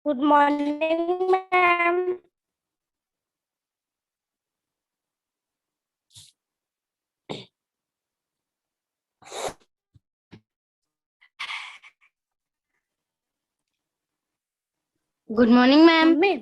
Good morning, ma'am. Good morning, ma'am. Mummy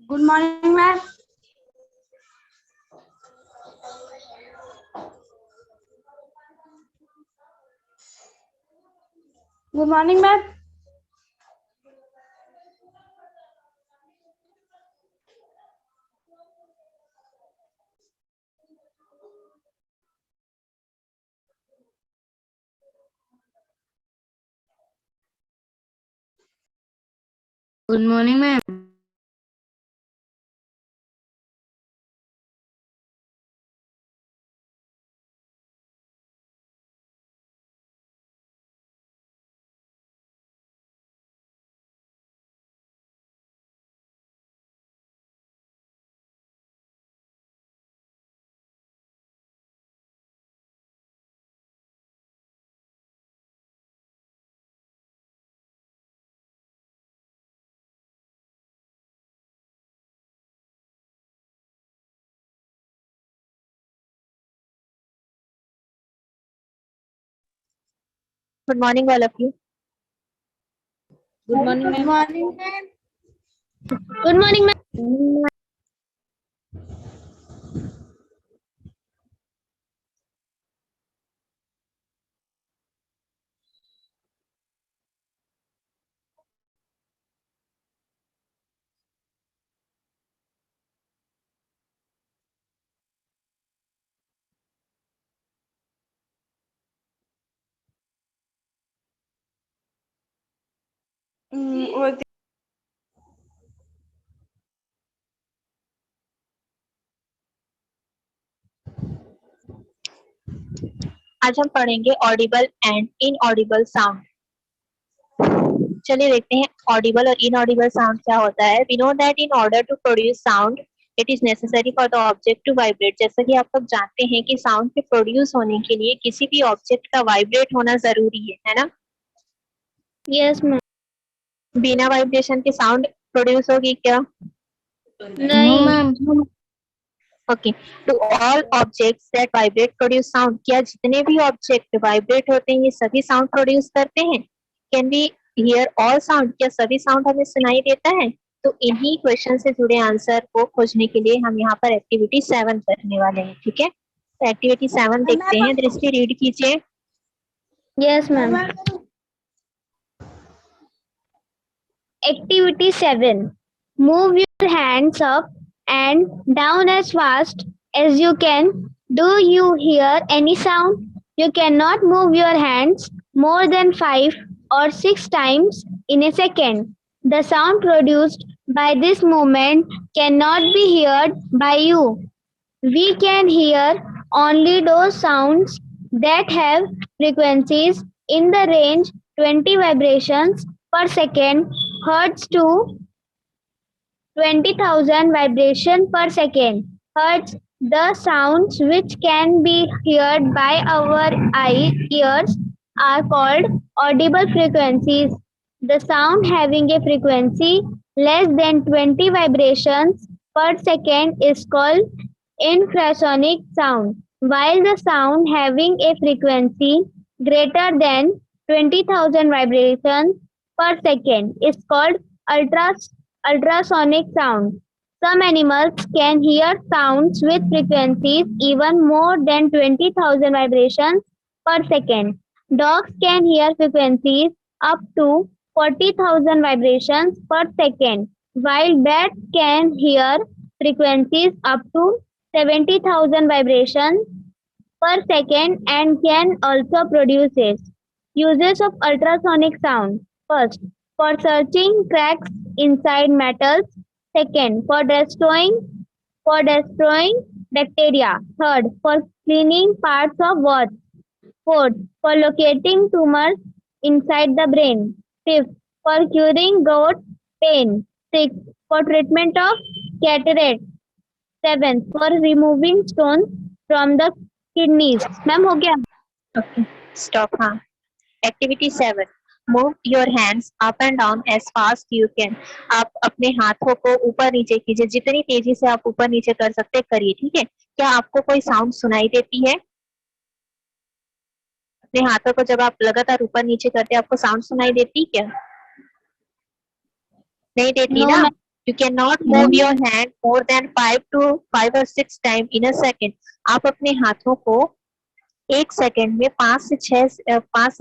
Good morning, ma'am. Good morning, ma'am. Good morning, ma'am. Good morning, all of you. Good morning, Good ma'am. morning, ma'am. Good morning, ma'am. आज हम पढ़ेंगे Audible and inaudible sound. चलिए देखते हैं Audible और inaudible sound क्या होता है। We know that in order to produce sound it is necessary for the object to vibrate. जैसा कि आप लोग जानते हैं कि साउंड के प्रोड्यूस होने के लिए किसी भी ऑब्जेक्ट का वाइब्रेट होना जरूरी है ना? Yes ma'am. बिना वाइब्रेशन के साउंड प्रोड्यूस होगी क्या? नहीं ma'am. Okay, to all objects that vibrate produce sound. क्या जितने भी ऑब्जेक्ट वाइब्रेट होते हैं ये सभी साउंड प्रोड्यूस करते हैं? Can we hear all sound? क्या सभी साउंड हमें सुनाई देता है? तो इन्हीं क्वेश्चन से जुड़े आंसर को खोजने के लिए हम यहाँ पर एक्टिविटी 7 करने वाले हैं। ठीक है, तो एक्टिविटी 7 देखते हैं। दृष्टि रीड कीजिए। Yes ma'am. Activity 7. Move your hands up and down as fast as you can. Do you hear any sound? You cannot move your hands more than 5 or 6 times in a second. The sound produced by this movement cannot be heard by you. We can hear only those sounds that have frequencies in the range 20 vibrations per second hertz to 20,000 vibrations per second hertz. The sounds which can be heard by our ears are called audible frequencies. The sound having a frequency less than 20 vibrations per second is called infrasonic sound, while the sound having a frequency greater than 20,000 vibrations per second is called ultrasonic sound. Some animals can hear sounds with frequencies even more than 20,000 vibrations per second. Dogs can hear frequencies up to 40,000 vibrations per second, while bats can hear frequencies up to 70,000 vibrations per second and can also produce it. Uses of ultrasonic sound. First, for searching cracks inside metals. Second, for destroying bacteria. Third, for cleaning parts of warts. Fourth, for locating tumors inside the brain. Fifth, for curing gout pain. Sixth, for treatment of cataract. Seventh, for removing stones from the kidneys. Ma'am हो गया? Okay, stop. हाँ. Activity 7. Move your hands up and down as fast you can. आप अपने हाथों को ऊपर नीचे कीजिए, जितनी तेजी से आप ऊपर नीचे कर सकते करिए, ठीक है? क्या आपको कोई साउंड सुनाई देती है? अपने हाथों को जब आप लगातार ऊपर नीचे करते हैं, आपको साउंड सुनाई देती क्या? नहीं देती No, ना? ma'am. You cannot move your hand more than 5 or 6 times in a second. आप अपने हाथों को एक सेकंड में 5 से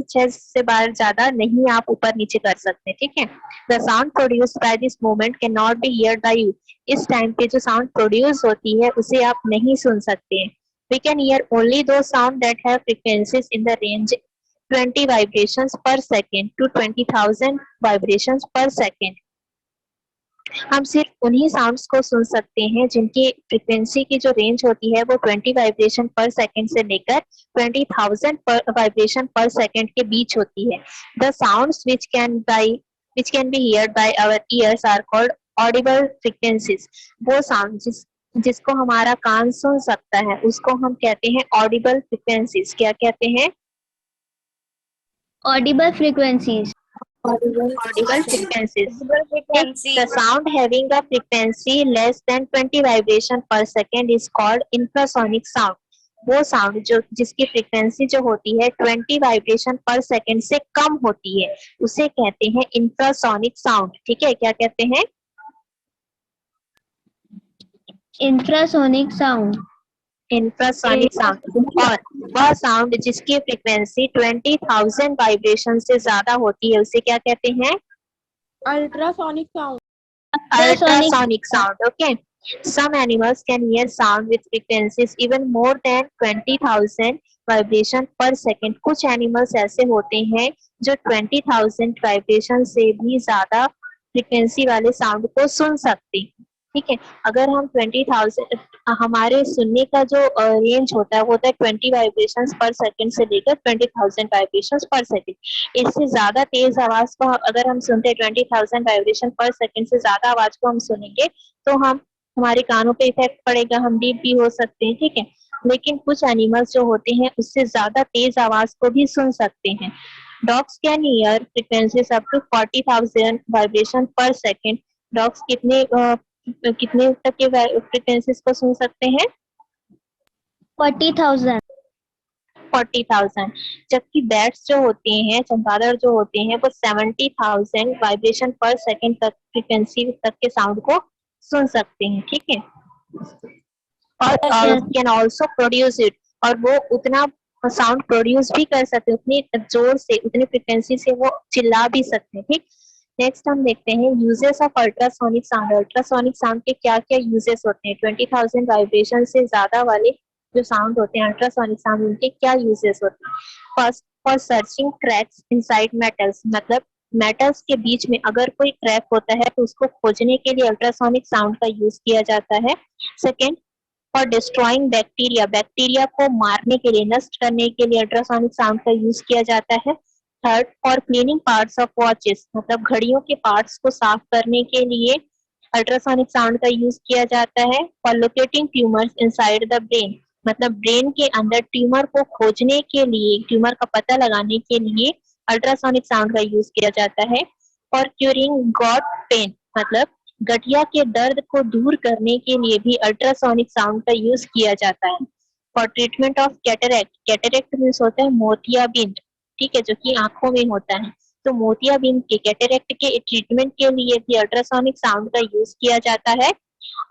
6 से बार ज्यादा नहीं आप ऊपर नीचे कर सकते, ठीक है? The sound produced by this movement can not be heard by you. इस टाइम पे जो साउंड प्रोड्यूस होती है उसे आप नहीं सुन सकते हैं. वी कैन हियर ओनली दो sound that have frequencies in the range 20 vibrations per second to 20,000 vibrations per second. हम सिर्फ उन्हीं साउंड्स को सुन सकते हैं जिनकी फ्रीक्वेंसी की जो रेंज होती है वो 20 वाइब्रेशन पर सेकंड से लेकर 20,000 वाइब्रेशन पर सेकंड के बीच होती है. The sounds which can be heard by our ears are called audible frequencies. वो साउंड जिसको हमारा कान सुन सकता है उसको हम कहते हैं ऑडिबल फ्रीक्वेंसीज. क्या कहते हैं? Audible frequencies. Audible frequencies. The sound having a frequency less than 20 vibration per second is called infrasonic sound. वो साउंड जो जिसकी फ्रीक्वेंसी जो होती है 20 वाइब्रेशन पर सेकंड से कम होती है उसे कहते हैं इंफ्रासोनिक साउंड. ठीक है, क्या कहते हैं? Infrasonic sound. Infrasonic sound. और वह साउंड जिसकी फ्रीक्वेंसी 20,000 वाइब्रेशन से ज्यादा होती है उसे क्या कहते हैं? Ultrasonic sound. Ultrasonic sound. Okay. Some animals can hear sound with frequencies even more than 20,000 vibration per second. कुछ एनिमल्स ऐसे होते हैं जो 20,000 वाइब्रेशन से भी ज्यादा फ्रीक्वेंसी वाले साउंड को सुन सकते हैं. ठीक है, अगर हम 20,000 हमारे सुनने का जो रेंज होता है वो होता है 20 वाइब्रेशंस पर सेकंड से लेकर 20,000 वाइब्रेशंस पर सेकंड. इससे ज्यादा तेज आवाज को अगर हम सुनते हैं 20,000 वाइब्रेशन पर सेकंड से ज्यादा आवाज को हम सुनेंगे तो हम हमारे कानों पे इफेक्ट पड़ेगा, हम डीप भी हो सकते हैं. ठीक है, लेकिन कुछ एनिमल्स जो होते हैं उससे ज्यादा तेज आवाज को भी सुन सकते हैं. Dogs can hear frequencies up to 40,000 vibration per second. Dogs कितने तक के फ्रीक्वेंसीज को सुन सकते हैं? 40,000. 40,000. जबकि बैट्स जो होते हैं, चमगादड़ जो होते हैं वो 70,000 वाइब्रेशन पर सेकंड तक फ्रीक्वेंसी तक के साउंड को सुन सकते हैं. ठीक है, और कैन ऑल्सो प्रोड्यूस इट. और वो उतना साउंड प्रोड्यूस भी कर सकते हैं, उतनी जोर से उतनी फ्रीक्वेंसी से वो चिल्ला भी सकते हैं. ठीक, नेक्स्ट हम देखते हैं uses of ultrasonic sound. Ultrasonic sound के क्या क्या यूजेस होते हैं? 20,000 वाइब्रेशन से ज्यादा वाले जो साउंड होते हैं अल्ट्रासोनिक साउंड, उनके क्या यूजेस होते हैं? First, for searching cracks inside metals. मतलब मेटल्स के बीच में अगर कोई क्रैक होता है तो उसको खोजने के लिए अल्ट्रासोनिक साउंड का यूज किया जाता है. Second, for destroying bacteria. Bacteria को मारने के लिए, नष्ट करने के लिए अल्ट्रासोनिक साउंड का यूज किया जाता है. Third, for cleaning parts of watches. मतलब घड़ियों के पार्ट्स को साफ करने के लिए अल्ट्रासोनिक साउंड का यूज किया जाता है. For locating tumours inside the brain. मतलब ब्रेन के अंदर ट्यूमर को खोजने के लिए, ट्यूमर का पता लगाने के लिए अल्ट्रासोनिक साउंड का यूज किया जाता है. For curing gout pain. मतलब गठिया के दर्द को दूर करने के लिए भी अल्ट्रासोनिक साउंड का यूज किया जाता है. For treatment of cataract. Cataract means होता है मोतियाबिंद. ठीक है, जो कि आंखों में होता है. तो मोतियाबिंद के, कैटरेक्ट के ट्रीटमेंट के लिए भी अल्ट्रासोनिक साउंड का यूज किया जाता है.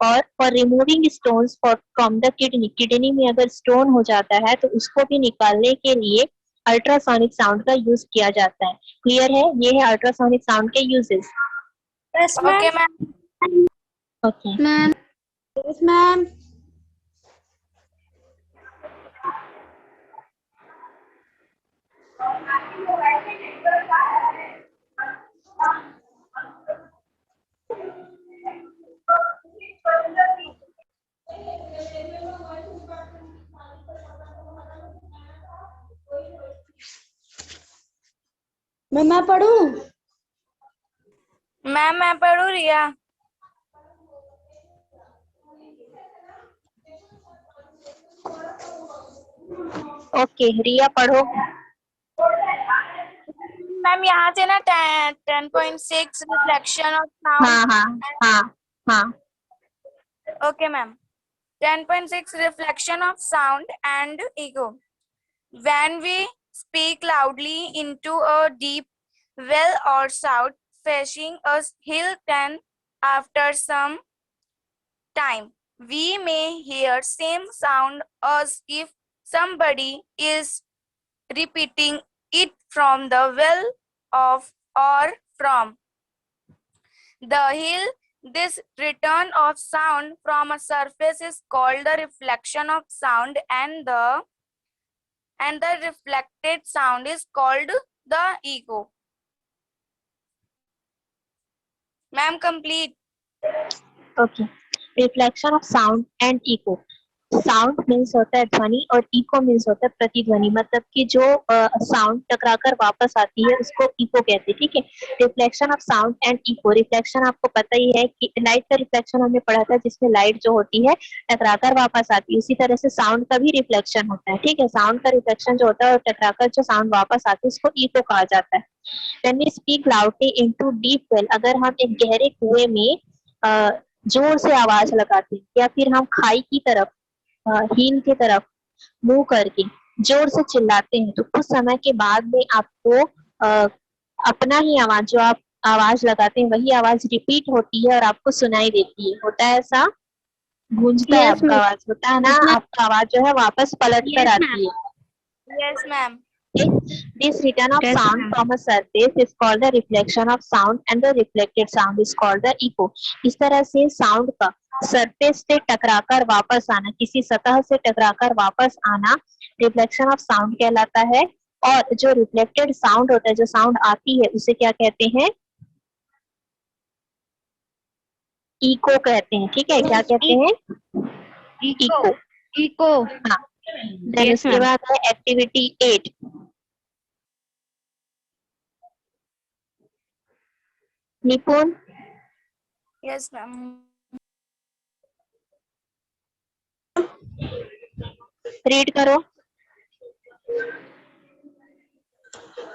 और for removing stones from the kidney, kidney में अगर स्टोन हो जाता है तो उसको भी निकालने के लिए अल्ट्रासोनिक साउंड का यूज किया जाता है। क्लियर है? ये है अल्ट्रासोनिक साउंड के uses. Yes, Okay, ma'am. ma'am. Okay Ma'am. Yes, ma'am. मैं पढ़ूं? मैम मैं पढ़ू रिया। ओके रिया पढ़ो। मैम यहाँ से ना 10.6 रिफ्लेक्शन ऑफ साउंड। हाँ हाँ हाँ हाँ Okay, ma'am. 10.6 reflection of sound and ego. When we speak loudly into a deep well or shout facing a hill, then after some time we may hear same sound as if somebody is repeating it from the well of or from the hill. This return of sound from a surface is called the reflection of sound, and the reflected sound is called the echo. Ma'am, complete. Okay. Reflection of sound and echo. Sound means होता है ध्वनि और eco means होता है प्रतिध्वनि, मतलब कि जो साउंड टकराकर वापस आती है उसको इको कहते हैं। ठीक है। Reflection of sound and echo. Reflection आपको पता ही है कि लाइट का रिफ्लेक्शन हमने पढ़ा था, जिसमें लाइट जो होती है टकराकर वापस आती है, उसी तरह से साउंड का भी रिफ्लेक्शन होता है। ठीक है। साउंड का रिफ्लेक्शन जो होता है और टकराकर जो साउंड वापस आती है उसको इको कहा जाता है। When we speak loudly into deep well, अगर हम एक गहरे कुएं में जोर से आवाज लगाते हैं या फिर हम खाई की तरफ हील की तरफ मुंह करके जोर से चिल्लाते हैं, तो कुछ समय के बाद में आपको अपना ही आवाज, जो आप आवाज लगाते हैं वही आवाज रिपीट होती है और आपको सुनाई देती है। होता है ऐसा? गूंजता है Yes, आपका ma'am. आवाज, होता है ना? Yes, ma'am. आपका आवाज जो है वापस पलट कर Yes, आती है। Yes, ma'am. This return of Yes, sound ma'am. from a surface is called the reflection of sound, and the reflected sound is called the echo. इस तरह से साउंड का सरफेस से टकराकर वापस आना, किसी सतह से टकराकर वापस आना रिफ्लेक्शन ऑफ साउंड कहलाता है। और जो रिफ्लेक्टेड साउंड होता है, जो साउंड आती है, उसे क्या कहते हैं? इको कहते हैं। ठीक है। क्या कहते हैं? इको। Echo. हाँ। देन Yes, उसके ma'am. बाद है एक्टिविटी 8। निपुण Yes, ma'am. रीड करो।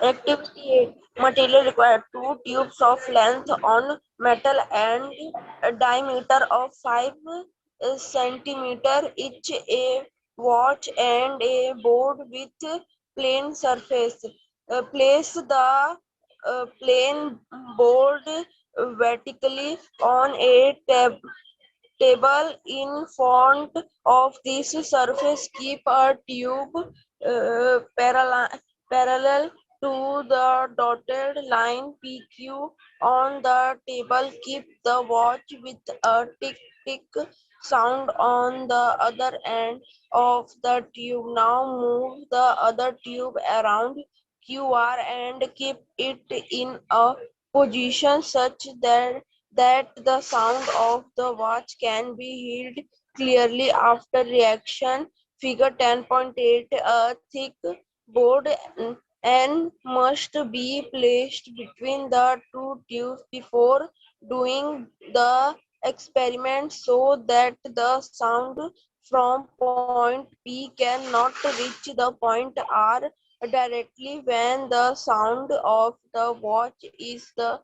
Activity 8. Material required 2 tubes of length on metal and a diameter of 5 centimeter each, a watch and a board with plane surface. Place the plane board vertically on a table in front of this surface. Keep a tube parallel to the dotted line PQ on the table. Keep the watch with a tick tick sound on the other end of the tube. Now move the other tube around QR and keep it in a position such that the sound of the watch can be heard clearly after reaction. Figure 10.8. A thick board N must be placed between the two tubes before doing the experiment so that the sound from point P cannot reach the point R directly. When the sound of the watch is the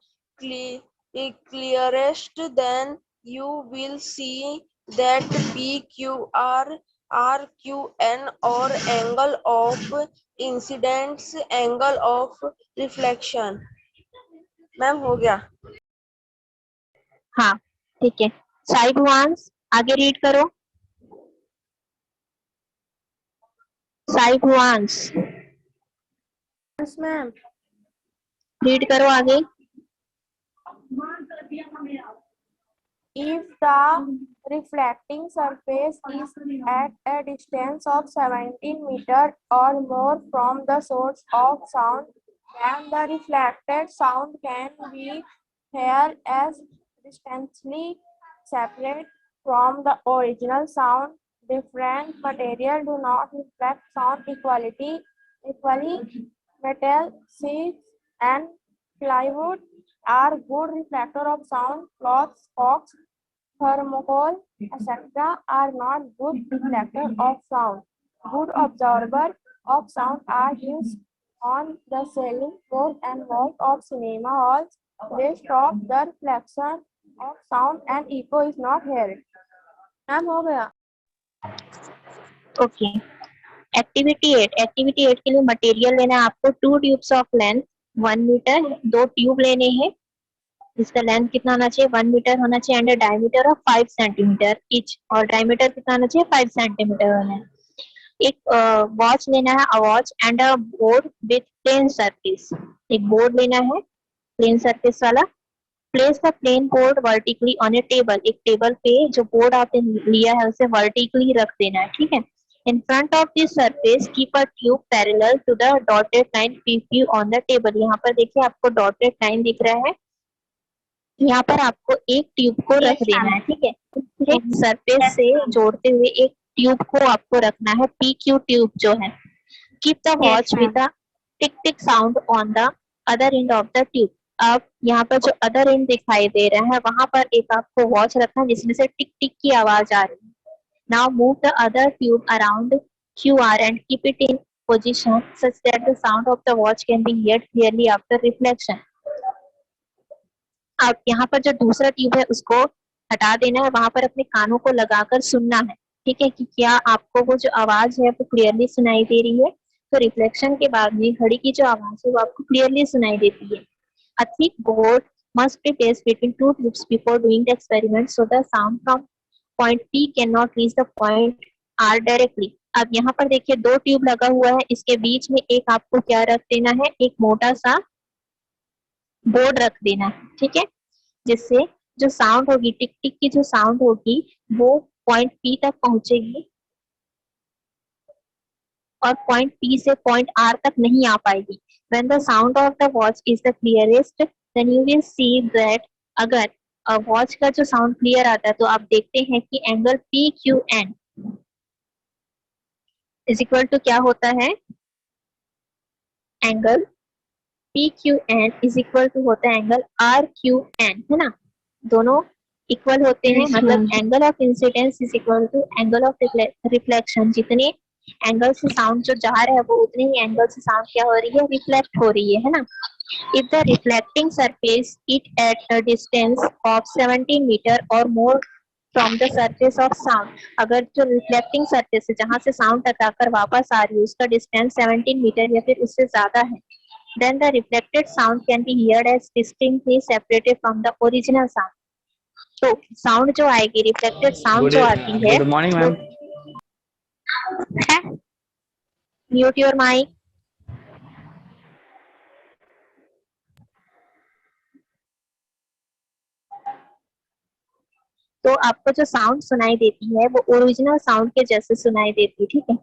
clearest, then you will see that PQR RQN or angle of incidence, angle of reflection. Ma'am हो गया? हाँ ठीक है। साई भुवांस आगे read करो। Sai भुवांस Yes, ma'am. Read करो आगे। If the reflecting surface is at a distance of 17 meters or more from the source of sound, then the reflected sound can be heard as distinctly separate from the original sound. Different material do not reflect sound equally. Metal, sheets, and plywood are good reflector of sound. Cloth, corks, thermocol, etc. are not good reflector of sound. Good absorber of sound are used on the ceiling, floor, and walls of cinema halls. They stop the reflection of sound and echo is not heard. Ma'am हो गया. Okay, activity 8 के लिए material लेना है आपको 2 tubes of length 1 metre, 2 tube लेने हैं जिसका लेंथ कितना होना चाहिए 1 मीटर होना चाहिए and diameter of 5 centimetre each, और डायमीटर कितना होना चाहिए 5 सेंटीमीटर होना है। एक वॉच लेना है, a watch and a board with plane surface, एक बोर्ड लेना है प्लेन सरफेस वाला। Place the plane board vertically on a table, एक टेबल पे जो बोर्ड आपने लिया है उसे वर्टिकली रख देना है, ठीक है। In front of this surface, keep a tube parallel to the dotted line PQ on the table। यहाँ पर देखिए आपको dotted line दिख रहा है, यहाँ पर आपको एक ट्यूब को रख देना है, ठीक है। एक सरफेस से जोड़ते हुए एक ट्यूब को आपको रखना है, PQ ट्यूब जो है। Keep the watch with a tick tick sound on the other end of the tube। अब यहाँ पर जो अदर एंड दिखाई दे रहा है वहां पर एक आपको वॉच रखना है जिसमें से टिक टिक की आवाज आ रही है। Now move the other tube around QR and keep it in position such that the sound of the watch can be heard clearly after reflection। अब यहाँ पर जो दूसरा ट्यूब है उसको हटा देना है, वहां पर अपने कानों को लगाकर सुनना है, ठीक है, कि क्या आपको वो जो आवाज है वो क्लियरली सुनाई दे रही है। तो रिफ्लेक्शन के बाद में घड़ी की जो आवाज है वो आपको क्लियरली सुनाई देती है। A thick board must be placed between 2 tubes before doing the experiment so the sound from point P cannot reach the point R directly। अब यहाँ पर देखिए 2 ट्यूब लगा हुआ है, इसके बीच में एक आपको क्या रख देना है, एक मोटा सा बोर्ड रख देना है, ठीक है, जिससे जो साउंड होगी टिक टिक की जो साउंड होगी वो पॉइंट P तक पहुंचेगी और पॉइंट P से पॉइंट R तक नहीं आ पाएगी। When the sound of the watch is the clearest, then you will see that अगर वॉच का जो साउंड क्लियर आता है तो आप देखते हैं कि angle PQN is equal to क्या होता है, angle PQN is equal to होता है एंगल RQN, है ना, दोनों इक्वल होते हैं। मतलब angle of incidence is equal to angle of reflection. जितने एंगल से साउंड जो जा रहा है वो उतने ही एंगल से साउंड क्या हो रही है, रिफ्लेक्ट हो रही है ना। If the reflecting surface is at a distance of 17 meter or more from the surface of sound, अगर जो reflecting surface है जहाँ से sound टकराकर वापस आ रही है उसका distance 17 मीटर या फिर उससे ज्यादा है, then the reflected sound can be heard as distinctly separated from the original sound। तो sound जो आएगी, reflected sound जो आती है, good morning ma'am. mute your mic। तो आपको जो साउंड सुनाई देती है वो ओरिजिनल साउंड के जैसे सुनाई देती है, ठीक है,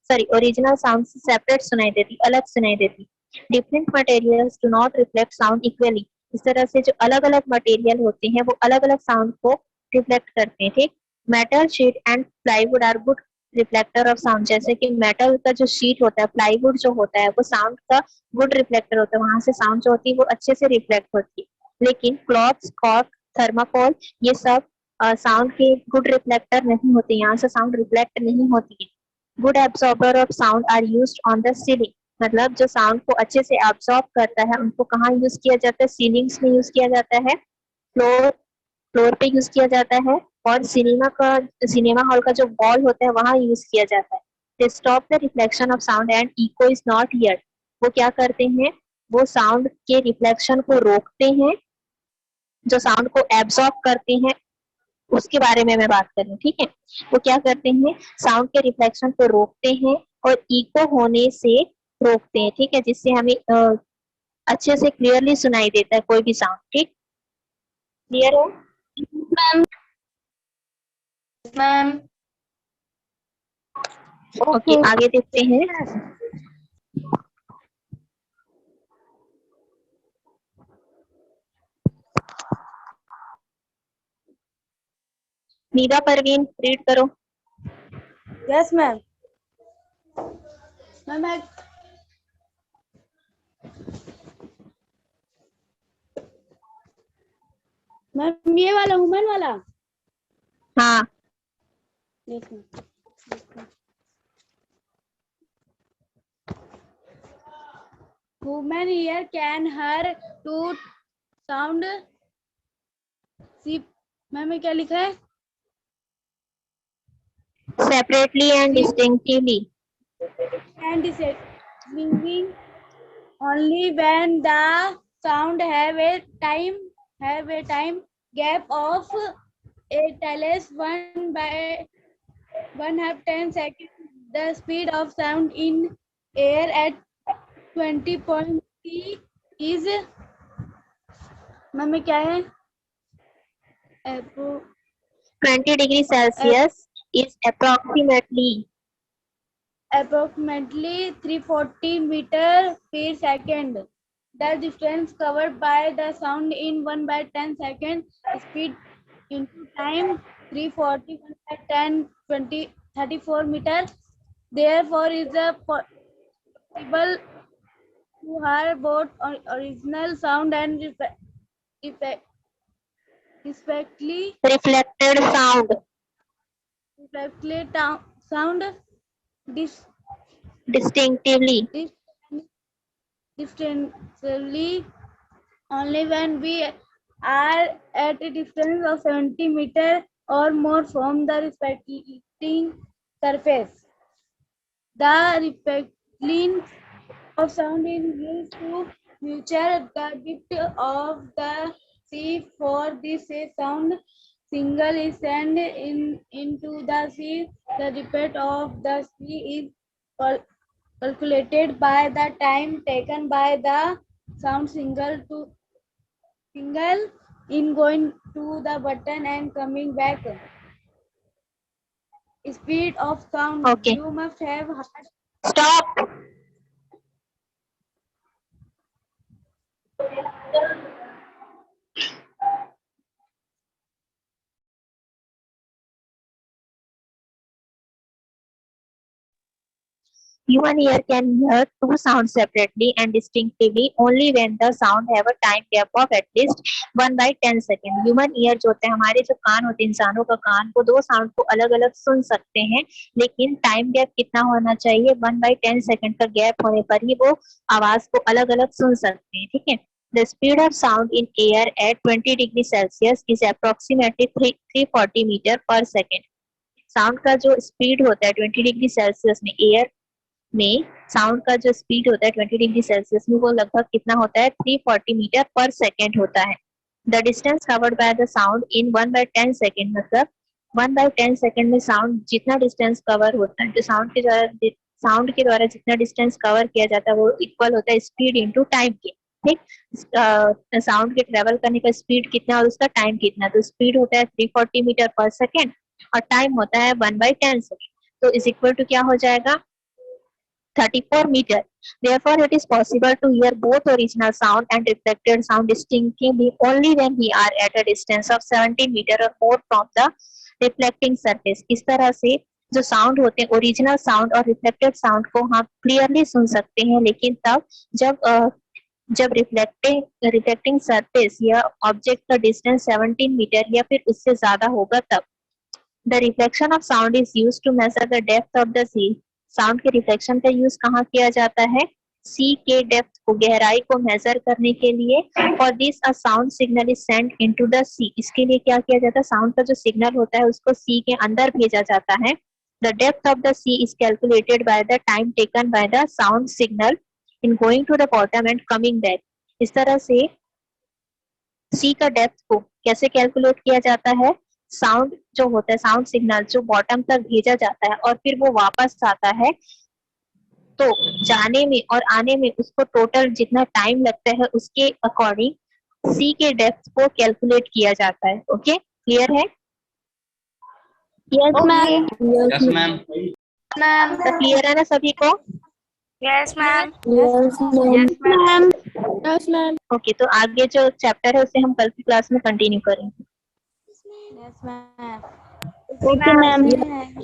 सॉरी ओरिजिनल साउंड से सेपरेट सुनाई देती, अलग सुनाई देती। Different materials do not reflect sound equally. इस तरह से जो अलग अलग मटेरियल होते हैं वो अलग अलग साउंड को रिफ्लेक्ट करते हैं, ठीक। Metal sheet and plywood are good reflector of sound. जैसे कि मेटल का जो शीट होता है, प्लाईवुड जो होता है वो साउंड का गुड रिफ्लेक्टर होता है, वहां से साउंड जो होती है वो अच्छे से रिफ्लेक्ट होती है। लेकिन क्लॉथ, कॉर्क, थर्माकोल ये सब साउंड के गुड रिफ्लेक्टर नहीं होते, यहाँ से साउंड रिफ्लेक्ट नहीं होती है। Good absorber of sound are used on the ceiling. मतलब जो साउंड को अच्छे से एब्सॉर्ब करता है उनको कहाँ यूज किया जाता है, सीलिंग्स में यूज किया जाता है, फ्लोर पे यूज किया जाता है, और सिनेमा हॉल का जो वॉल होता है वहां यूज किया जाता है। They stop the reflection of sound and echo is not heard. वो क्या करते हैं, वो साउंड के रिफ्लेक्शन को रोकते हैं, जो साउंड को एब्सॉर्ब करते हैं उसके बारे में मैं बात कर रही हूँ, ठीक है। वो क्या करते हैं, साउंड के रिफ्लेक्शन को रोकते हैं और इको होने से रोकते हैं, ठीक है, जिससे हमें अच्छे से क्लियरली सुनाई देता है कोई भी साउंड, ठीक। क्लियर है? मैम। मैम। ओके, आगे देखते हैं। नीदा परवीन रीड करो। Yes ma'am. मैम मैम ये वाला वुमन वाला। हाँ, yes ma'am. Woman here can her to sound see. Ma'am ये क्या लिखा है? Separately and distinctively. And singing only when the sound have a time gap of at least 1/10 seconds. The speed of sound in air at 20.3 is ma'am ये क्या है? 20 degree Celsius is approximately 340 meter per second. The distance covered by the sound in 1/10 seconds speed into time 340 1/10 20 34 meter. Therefore, is possible to hear both original sound and respectively reflected sound. sound Distinctively. distinctly only when we are at a distance of 70 meters or more from the respecting surface. The reflecting of sound is used to measure the depth of the sea. For this, a sound signal is sent into the sea. The depth of the sea is calculated by the time taken by the sound signal in going to the button and coming back. Speed of sound. Okay. You must have heard. Stop. Human ear can hear two sounds separately and distinctively only when the sound have a time gap of at least 1/10 second. Human ear जो होते हैं, हमारे जो कान होते हैं, इंसानों का कान, वो दो साउंड को अलग अलग सुन सकते हैं, लेकिन टाइम गैप कितना होना चाहिए? 1/10 सेकेंड का गैप होने पर ही वो आवाज को अलग अलग सुन सकते हैं, ठीक है। The speed of sound in air at 20 degree Celsius is approximately 340 meter per second। Sound का जो स्पीड होता है 20 डिग्री सेल्सियस में, एयर में साउंड का जो स्पीड होता है 20 डिग्री सेल्सियस में, वो लगभग कितना होता है? 340 मीटर पर सेकेंड होता है। The distance covered by the sound in 1/10 second, मतलब 1/10 सेकेंड में साउंड जितना डिस्टेंस कवर होता है, जो साउंड के द्वारा जितना डिस्टेंस कवर किया जाता है, वो इक्वल होता है स्पीड इनटू टाइम के, ठीक। साउंड के ट्रेवल करने का स्पीड कितना और उसका टाइम कितना, तो स्पीड होता है 340 मीटर पर सेकेंड और टाइम होता है 1/10 सेकेंड, तो इज इक्वल टू क्या हो जाएगा? 34 meter. Therefore, it is possible to hear both original sound and reflected sound distinctly only when we are at a distance of 70 meter or more from the reflecting surface। इस तरह से जो sound होते हैं, original sound और reflected sound को हम clearly सुन सकते हैं, लेकिन तब जब रिफ्लेक्टिंग सरफेस या ऑब्जेक्ट का डिस्टेंस 17 मीटर या फिर उससे ज्यादा होगा तब। The reflection of sound is used to measure the depth of the sea. Sound के रिफ्लेक्शन का यूज कहाँ किया जाता है? सी के डेप्थ को, गहराई को मेजर करने के लिए। और this a sound signal is sent into the sea. इसके लिए क्या किया जाता है? साउंड का जो सिग्नल होता है उसको सी के अंदर भेजा जाता है। The depth of the sea is calculated by the time taken by the sound signal in going to the bottom and coming back. इस तरह से सी का डेप्थ को कैसे कैलकुलेट किया जाता है? साउंड जो होता है, साउंड सिग्नल जो बॉटम तक भेजा जाता है और फिर वो वापस आता है, तो जाने में और आने में उसको टोटल जितना टाइम लगता है उसके अकॉर्डिंग सी के डेप्थ को कैलकुलेट किया जाता है। ओके, क्लियर है? Yes, ma'am. Yes, ma'am. Ma'am. तो क्लियर है ना सभी को? Yes ma'am. Yes, yes ma'am. ma'am. Okay, तो आगे जो चैप्टर है उसे हम कल की क्लास में कंटिन्यू करेंगे। Yes ma'am. Okay, ma'am.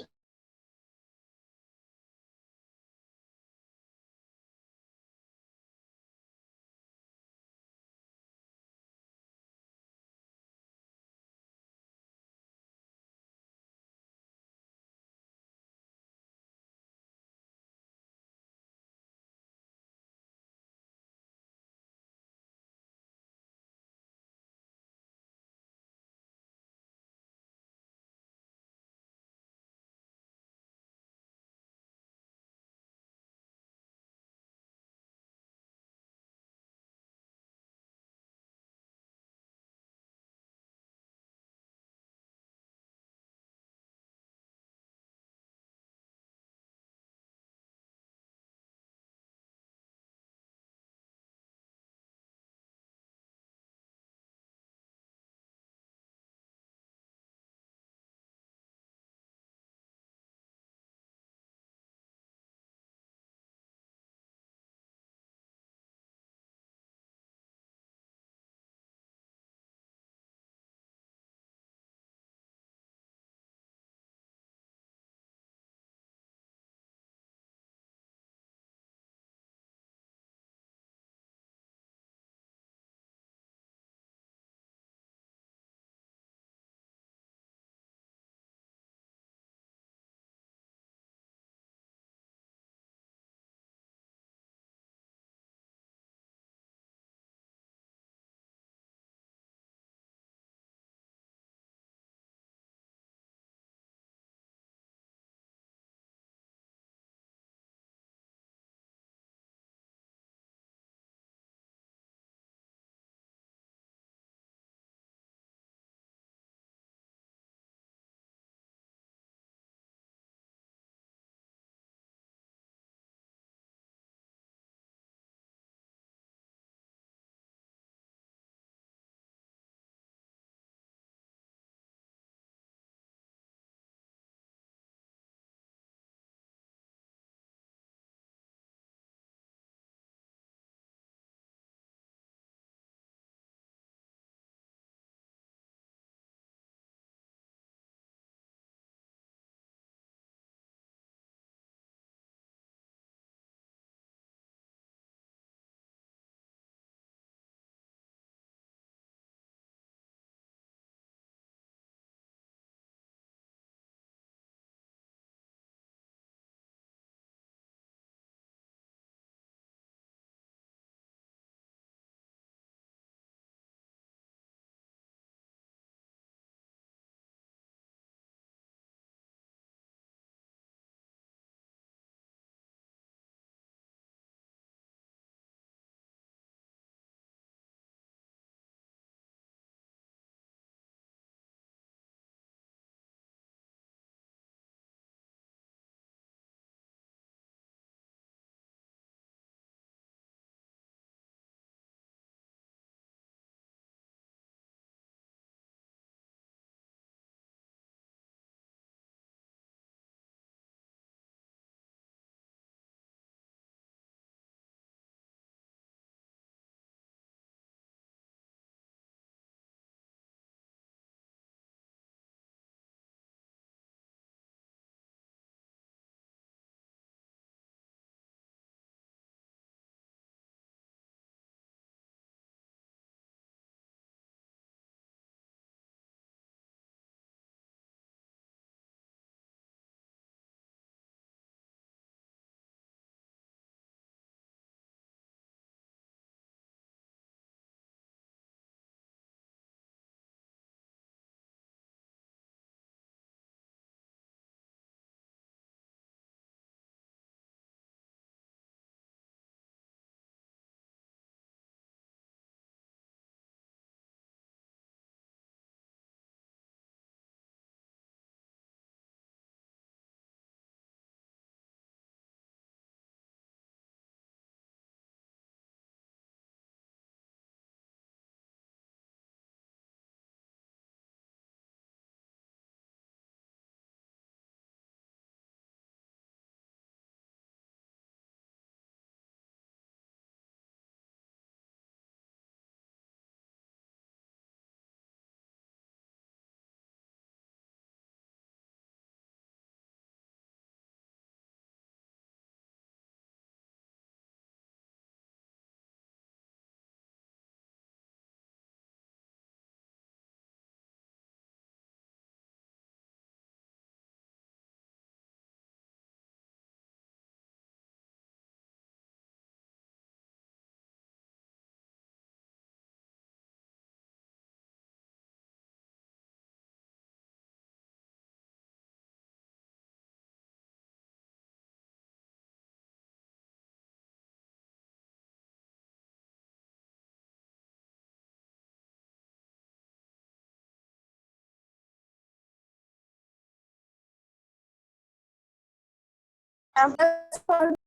ma'am.